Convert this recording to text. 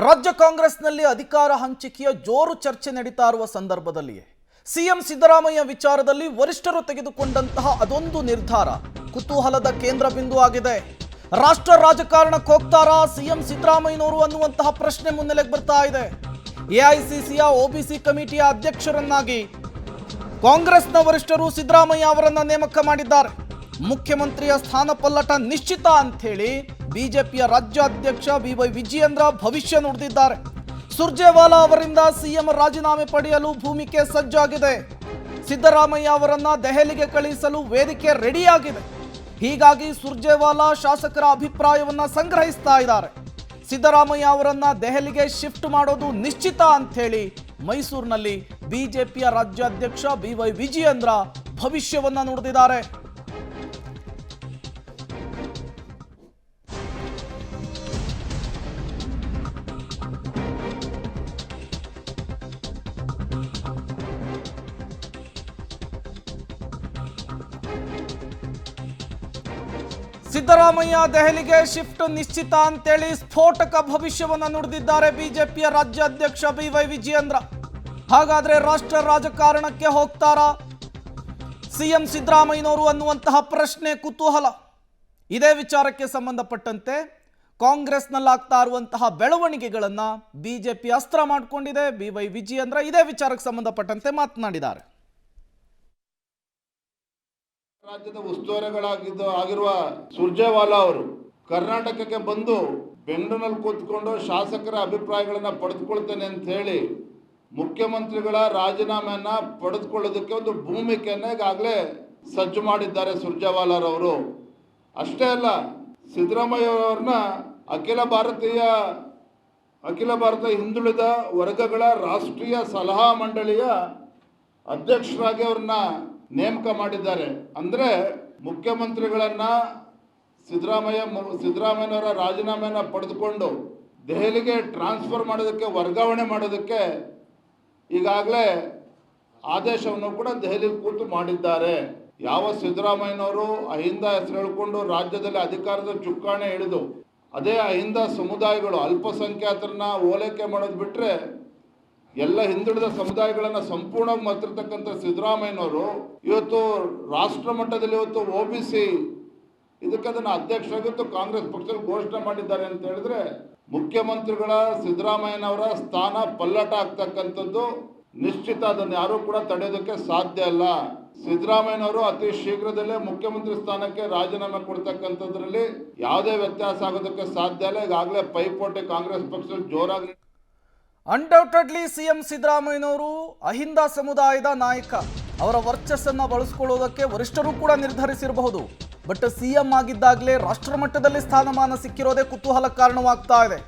ರಾಜ್ಯ ಕಾಂಗ್ರೆಸ್ನಲ್ಲಿ ಅಧಿಕಾರ ಹಂಚಿಕೆಯ ಜೋರು ಚರ್ಚೆ ನಡೀತಾ ಇರುವ ಸಂದರ್ಭದಲ್ಲಿಯೇ ಸಿಎಂ ಸಿದ್ದರಾಮಯ್ಯ ವಿಚಾರದಲ್ಲಿ ವರಿಷ್ಠರು ತೆಗೆದುಕೊಂಡಂತಹ ಅದೊಂದು ನಿರ್ಧಾರ ಕುತೂಹಲದ ಕೇಂದ್ರ ಬಿಂದು ಆಗಿದೆ. ರಾಷ್ಟ್ರ ರಾಜಕಾರಣಕ್ಕೆ ಹೋಗ್ತಾರಾ ಸಿಎಂ ಸಿದ್ದರಾಮಯ್ಯನವರು ಅನ್ನುವಂತಹ ಪ್ರಶ್ನೆ ಮುನ್ನೆಲೆಗೆ ಬರ್ತಾ ಇದೆ. ಎಐಸಿಸಿಯ ಒಬಿಸಿ ಕಮಿಟಿಯ ಅಧ್ಯಕ್ಷರನ್ನಾಗಿ ಕಾಂಗ್ರೆಸ್ನ ವರಿಷ್ಠರು ಸಿದ್ದರಾಮಯ್ಯ ಅವರನ್ನ ನೇಮಕ ಮಾಡಿದ್ದಾರೆ. ಮುಖ್ಯಮಂತ್ರಿಯ ಸ್ಥಾನ ಪಲ್ಲಟ ನಿಶ್ಚಿತ ಅಂತ ಹೇಳಿ ಬಿಜೆಪಿಯ ರಾಜ್ಯಾಧ್ಯಕ್ಷ ಬಿವೈ ವಿಜಯೇಂದ್ರ ಭವಿಷ್ಯ ನುಡಿದಿದ್ದಾರೆ. ಸುರ್ಜೇವಾಲಾ ಅವರಿಂದ ಸಿಎಂ ರಾಜೀನಾಮೆ ಪಡೆಯಲು ಭೂಮಿಕೆ ಸಜ್ಜಾಗಿದೆ. ಸಿದ್ದರಾಮಯ್ಯ ಅವರನ್ನ ದೆಹಲಿಗೆ ಕಳುಹಿಸಲು ವೇದಿಕೆ ರೆಡಿಯಾಗಿದೆ. ಹೀಗಾಗಿ ಸುರ್ಜೇವಾಲಾ ಶಾಸಕರ ಅಭಿಪ್ರಾಯವನ್ನ ಸಂಗ್ರಹಿಸ್ತಾ ಇದ್ದಾರೆ. ಸಿದ್ದರಾಮಯ್ಯ ಅವರನ್ನ ದೆಹಲಿಗೆ ಶಿಫ್ಟ್ ಮಾಡೋದು ನಿಶ್ಚಿತ ಅಂತ ಹೇಳಿ ಮೈಸೂರಿನಲ್ಲಿ ಬಿಜೆಪಿಯ ರಾಜ್ಯಾಧ್ಯಕ್ಷ ಬಿವೈ ವಿಜಯೇಂದ್ರ ಭವಿಷ್ಯವನ್ನ ನುಡಿದಿದ್ದಾರೆ. ಸಿದ್ದರಾಮಯ್ಯ ದೆಹಲಿಗೆ ಶಿಫ್ಟ್ ನಿಶ್ಚಿತ ಅಂತೇಳಿ ಸ್ಫೋಟಕ ಭವಿಷ್ಯವನ್ನ ನುಡಿದಿದ್ದಾರೆ ಬಿಜೆಪಿಯ ರಾಜ್ಯಾಧ್ಯಕ್ಷ ಬಿವೈ ವಿಜಯೇಂದ್ರ. ಹಾಗಾದ್ರೆ ರಾಷ್ಟ್ರ ರಾಜಕಾರಣಕ್ಕೆ ಹೋಗ್ತಾರಾ ಸಿಎಂ ಸಿದ್ದರಾಮಯ್ಯನವರು ಅನ್ನುವಂತಹ ಪ್ರಶ್ನೆ, ಕುತೂಹಲ. ಇದೇ ವಿಚಾರಕ್ಕೆ ಸಂಬಂಧಪಟ್ಟಂತೆ ಕಾಂಗ್ರೆಸ್ನಲ್ಲಾಗ್ತಾ ಇರುವಂತಹ ಬೆಳವಣಿಗೆಗಳನ್ನ ಬಿಜೆಪಿ ಅಸ್ತ್ರ ಮಾಡಿಕೊಂಡಿದೆ. ಬಿವೈ ವಿಜಯೇಂದ್ರ ಇದೇ ವಿಚಾರಕ್ಕೆ ಸಂಬಂಧಪಟ್ಟಂತೆ ಮಾತನಾಡಿದ್ದಾರೆ. ರಾಜ್ಯದ ಆಗಿರುವ ಸುರ್ಜೇವಾಲಾ ಅವರು ಕರ್ನಾಟಕಕ್ಕೆ ಬಂದು ಬೆಂಗಳೂರಿನಲ್ಲಿ ಕೂತ್ಕೊಂಡು ಶಾಸಕರ ಅಭಿಪ್ರಾಯಗಳನ್ನ ಪಡೆದುಕೊಳ್ತೇನೆ ಅಂತ ಹೇಳಿ ಮುಖ್ಯಮಂತ್ರಿಗಳ ರಾಜೀನಾಮೆಯನ್ನ ಪಡೆದುಕೊಳ್ಳೋದಕ್ಕೆ ಒಂದು ಭೂಮಿಕೆಯನ್ನ ಈಗಾಗಲೇ ಸಜ್ಜು ಮಾಡಿದ್ದಾರೆ ಸುರ್ಜೇವಾಲಾರವರು. ಅಷ್ಟೇ ಅಲ್ಲ, ಸಿದ್ದರಾಮಯ್ಯ ಅವರನ್ನ ಅಖಿಲ ಭಾರತ ಹಿಂದುಳಿದ ವರ್ಗಗಳ ರಾಷ್ಟ್ರೀಯ ಸಲಹಾ ಮಂಡಳಿಯ ಅಧ್ಯಕ್ಷರಾಗಿ ಅವ್ರನ್ನ ನೇಮಕ ಮಾಡಿದ್ದಾರೆ. ಅಂದರೆ ಮುಖ್ಯಮಂತ್ರಿಗಳನ್ನ ಸಿದ್ದರಾಮಯ್ಯನವರ ರಾಜೀನಾಮೆಯನ್ನು ಪಡೆದುಕೊಂಡು ದೆಹಲಿಗೆ ಟ್ರಾನ್ಸ್ಫರ್ ಮಾಡೋದಕ್ಕೆ, ವರ್ಗಾವಣೆ ಮಾಡೋದಕ್ಕೆ ಈಗಾಗಲೇ ಆದೇಶವನ್ನು ಕೂಡ ದೆಹಲಿಯಲ್ಲಿ ಕೂತು ಮಾಡಿದ್ದಾರೆ. ಯಾವ ಸಿದ್ದರಾಮಯ್ಯನವರು ಅಹಿಂದ ಹೆಸರು ಹೇಳಿಕೊಂಡು ರಾಜ್ಯದಲ್ಲಿ ಅಧಿಕಾರದ ಚುಕ್ಕಾಣಿ ಹಿಡಿದು ಅದೇ ಅಹಿಂದ ಸಮುದಾಯಗಳು ಅಲ್ಪಸಂಖ್ಯಾತರನ್ನ ಓಲೈಕೆ ಮಾಡೋದು ಬಿಟ್ಟರೆ ಎಲ್ಲ ಹಿಂದುಳಿದ ಸಮುದಾಯಗಳನ್ನು ಸಂಪೂರ್ಣವಾಗಿ ಮತ್ತಿರ್ತಕ್ಕಂಥ ಸಿದ್ದರಾಮಯ್ಯನವರು ಇವತ್ತು ರಾಷ್ಟ್ರ ಮಟ್ಟದಲ್ಲಿ ಇವತ್ತು ಒಬಿಸಿ ಇದಕ್ಕೆ ಅದನ್ನು ಅಧ್ಯಕ್ಷರಾಗಿತ್ತು ಕಾಂಗ್ರೆಸ್ ಪಕ್ಷದಲ್ಲಿ ಘೋಷಣೆ ಮಾಡಿದ್ದಾರೆ ಅಂತ ಹೇಳಿದ್ರೆ ಮುಖ್ಯಮಂತ್ರಿಗಳ ಸಿದ್ದರಾಮಯ್ಯನವರ ಸ್ಥಾನ ಪಲ್ಲಟ ಆಗ್ತಕ್ಕಂಥದ್ದು ನಿಶ್ಚಿತ. ಅದನ್ನು ಯಾರೂ ಕೂಡ ತಡೆಯೋದಕ್ಕೆ ಸಾಧ್ಯ ಅಲ್ಲ. ಸಿದ್ದರಾಮಯ್ಯನವರು ಅತಿ ಶೀಘ್ರದಲ್ಲೇ ಮುಖ್ಯಮಂತ್ರಿ ಸ್ಥಾನಕ್ಕೆ ರಾಜೀನಾಮೆ ಕೊಡ್ತಕ್ಕಂಥದ್ರಲ್ಲಿ ಯಾವುದೇ ವ್ಯತ್ಯಾಸ ಆಗೋದಕ್ಕೆ ಸಾಧ್ಯ ಇಲ್ಲ. ಈಗಾಗಲೇ ಪೈಪೋಟಿ ಕಾಂಗ್ರೆಸ್ ಪಕ್ಷದಲ್ಲಿ ಜೋರಾಗಿ. ಅನ್ಡೌಟೆಡ್ಲಿ ಸಿಎಂ ಸಿದ್ದರಾಮಯ್ಯನವರು ಅಹಿಂದ ಸಮುದಾಯದ ನಾಯಕ. ಅವರ ವರ್ಚಸ್ಸನ್ನ ಬಳಸಿಕೊಳ್ಳುವುದಕ್ಕೆ ವರಿಷ್ಠರು ಕೂಡ ನಿರ್ಧರಿಸಿರಬಹುದು. ಬಟ್ ಸಿಎಂ ಆಗಿದ್ದಾಗಲೇ ರಾಷ್ಟ್ರ ಮಟ್ಟದಲ್ಲಿ ಸ್ಥಾನಮಾನ ಸಿಕ್ಕಿರೋದೇ ಕುತೂಹಲ ಕಾರಣವಾಗ್ತಾ ಇದೆ.